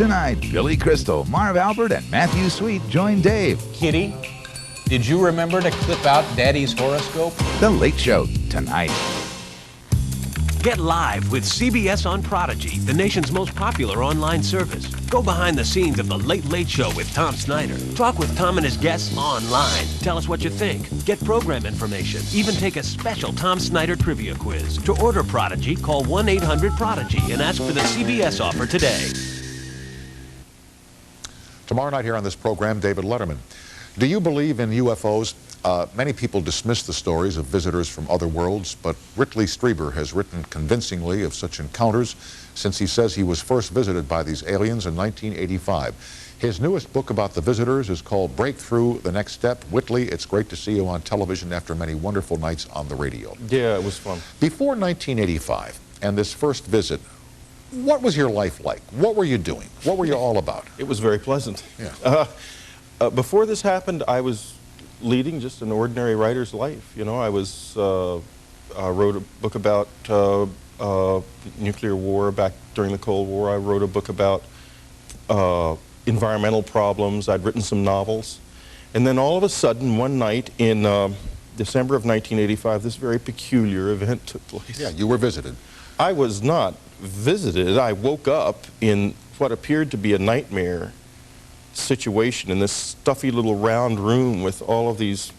Tonight, Billy Crystal, Marv Albert, and Matthew Sweet join Dave. Kitty, did you remember to clip out Daddy's horoscope? The Late Show, tonight. Get live with CBS on Prodigy, the nation's most popular online service. Go behind the scenes of The Late Late Show with Tom Snyder. Talk with Tom and his guests online. Tell us what you think. Get program information. Even take a special Tom Snyder trivia quiz. To order Prodigy, call 1-800-PRODIGY and ask for the CBS offer today. Tomorrow night here on this program, David Letterman. Do you believe in UFOs? Many people dismiss the stories of visitors from other worlds, but Whitley Strieber has written convincingly of such encounters since he says he was first visited by these aliens in 1985. His newest book about the visitors is called Breakthrough: The Next Step. Whitley, it's great to see you on television after many wonderful nights on the radio. Yeah, it was fun. Before 1985 and this first visit, what was your life like? What were you doing? What were you all about? It was very pleasant. Yeah. Before this happened, I was leading just an ordinary writer's life. You know, I wrote a book about nuclear war back during the Cold War. I wrote a book about environmental problems. I'd written some novels. And then all of a sudden, one night in December of 1985, this very peculiar event took place. Yeah, you were visited. I was not visited. I woke up in what appeared to be a nightmare situation in this stuffy little round room with all of these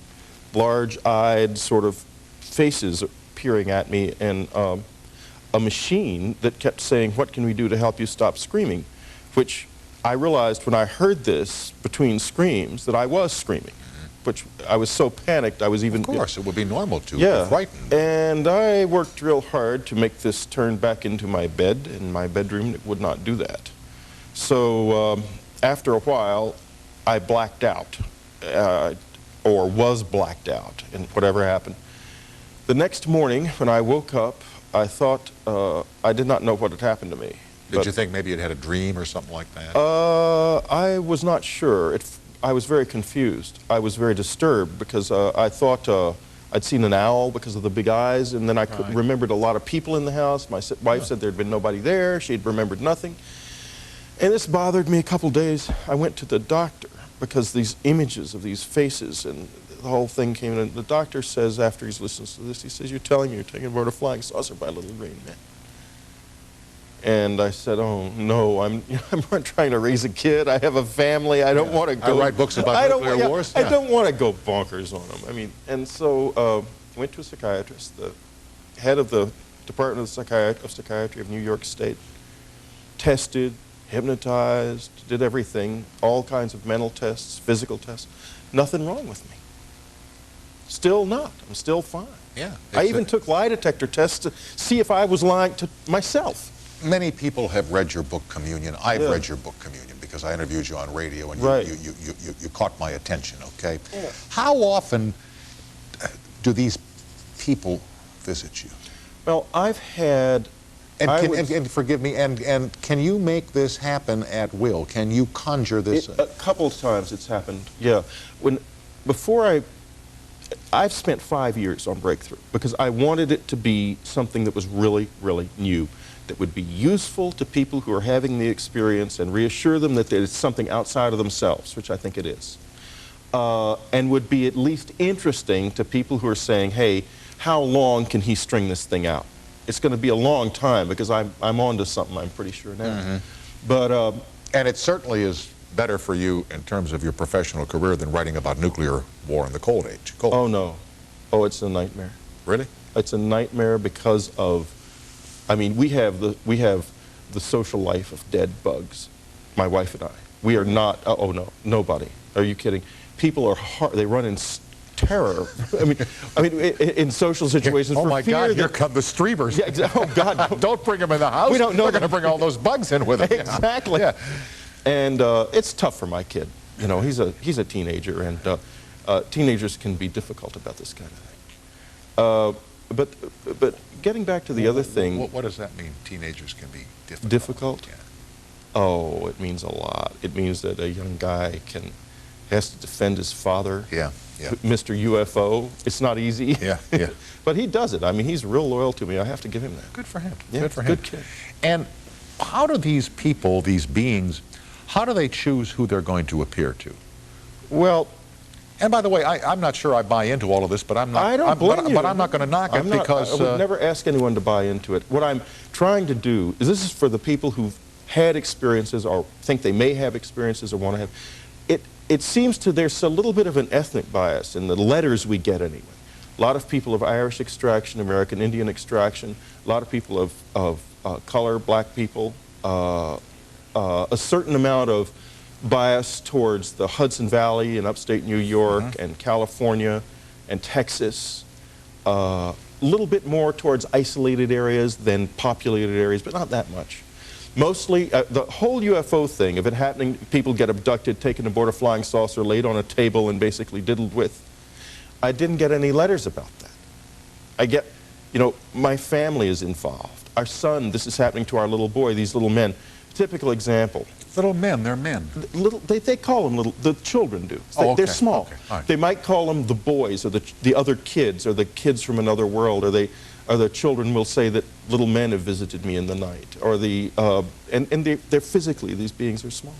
large-eyed sort of faces peering at me, and a machine that kept saying, "What can we do to help you stop screaming?" Which I realized when I heard this between screams that I was screaming, which I was so panicked I was even... Of course, it would be normal to be frightened. And I worked real hard to make this turn back into my bed, in my bedroom. It would not do that. So after a while, I blacked out, or was blacked out, and whatever happened. The next morning, when I woke up, I thought, I did not know what had happened to me. Did you think maybe you'd had a dream or something like that? I was not sure. I was very confused. I was very disturbed because I thought I'd seen an owl because of the big eyes, and then I remembered a lot of people in the house. My wife said there'd been nobody there. She'd remembered nothing. And this bothered me a couple days. I went to the doctor because these images of these faces and the whole thing came in. And the doctor says, after he's listened to this, he says, "You're telling me you're taken aboard a flying saucer by a little green man." And I said, "Oh no, I'm trying to raise a kid. I have a family. I don't want to go." I write books about nuclear wars. I don't want to go bonkers on them. I mean, and so I went to a psychiatrist, the head of the Department of Psychiatry of New York State, tested, hypnotized, did everything, all kinds of mental tests, physical tests. Nothing wrong with me. Still not. I'm still fine. Yeah. I even took lie detector tests to see if I was lying to myself. Many people have read your book, Communion. I've read your book, Communion, because I interviewed you on radio, and you caught my attention, okay? Yeah. How often do these people visit you? Well, I've had... And forgive me, and can you make this happen at will? Can you conjure this? A couple of times it's happened, yeah. I've spent 5 years on Breakthrough because I wanted it to be something that was really, really new, that would be useful to people who are having the experience and reassure them that it's something outside of themselves, which I think it is, and would be at least interesting to people who are saying, "Hey, how long can he string this thing out?" It's going to be a long time because I'm on to something, I'm pretty sure now. Mm-hmm. But and it certainly is better for you in terms of your professional career than writing about nuclear war in the Cold Age. Oh no, oh, it's a nightmare. Really? It's a nightmare because of, I mean, we have the social life of dead bugs. My wife and I. We are not. Oh no, nobody. Are you kidding? People are hard. They run in terror. I mean, in social situations. Oh for my fear God! that, Here come the Striebers. Yeah, exactly. Oh God! Don't bring them in the house. We don't know. They're going to bring all those bugs in with them. Exactly. Yeah. And it's tough for my kid. You know, he's a teenager, and teenagers can be difficult about this kind of thing. But getting back to the other thing. What does that mean? Teenagers can be difficult. Difficult? Yeah. Oh, it means a lot. It means that a young guy has to defend his father. Yeah. Mr. UFO. It's not easy. Yeah. But he does it. I mean, he's real loyal to me. I have to give him that. Good for him. Yeah, Good for him. Good kid. And how do these people, these beings, how do they choose who they're going to appear to? Well, and by the way, I'm not sure I buy into all of this, but I'm not. I don't blame you. But I'm not going to knock it because I would never ask anyone to buy into it. What I'm trying to do is, this is for the people who've had experiences or think they may have experiences or want to have. It seems there's a little bit of an ethnic bias in the letters we get anyway. A lot of people of Irish extraction, American Indian extraction, a lot of people of color, black people, a certain amount of bias towards the Hudson Valley in upstate New York and California and Texas, a little bit more towards isolated areas than populated areas, but not that much. Mostly, the whole UFO thing, of it happening, people get abducted, taken aboard a flying saucer, laid on a table and basically diddled with. I didn't get any letters about that. I get, you know, my family is involved. Our son, this is happening to our little boy, these little men. Typical example. little men, they're men. They call them little, the children do. They're small. Okay. All right. They might call them the boys or the other kids or the kids from another world, or the children will say that little men have visited me in the night, or they're physically, these beings are small.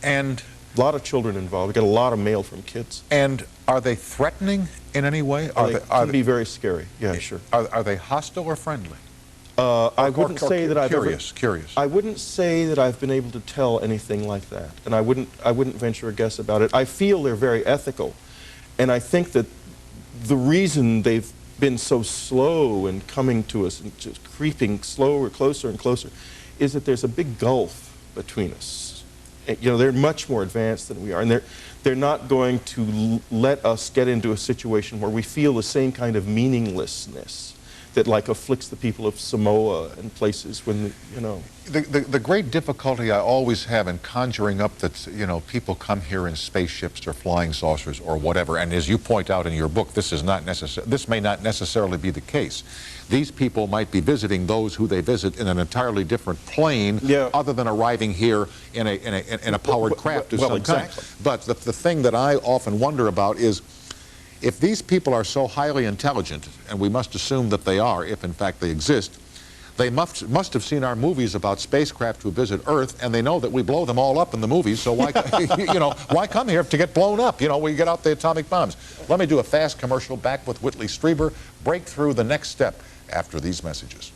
And a lot of children involved. We get a lot of mail from kids. And are they threatening in any way? They can be very scary. Yeah, sure. Are they hostile or friendly? I wouldn't say that I've curious. I wouldn't say that I've been able to tell anything like that, and I wouldn't venture a guess about it. I feel they're very ethical, and I think that the reason they've been so slow in coming to us and just creeping slower, closer and closer, is that there's a big gulf between us. You know, they're much more advanced than we are, and they're not going to let us get into a situation where we feel the same kind of meaninglessness that like afflicts the people of Samoa and places when, you know. The great difficulty I always have in conjuring up that, you know, people come here in spaceships or flying saucers or whatever, and as you point out in your book, this may not necessarily be the case. These people might be visiting those who they visit in an entirely different plane, other than arriving here in a powered craft of some kind. But the thing that I often wonder about is, if these people are so highly intelligent, and we must assume that they are, if in fact they exist, they must have seen our movies about spacecraft who visit Earth, and they know that we blow them all up in the movies, so why, you know, why come here to get blown up? You know, we get out the atomic bombs. Let me do a fast commercial. Back with Whitley Strieber. Break through the next step after these messages.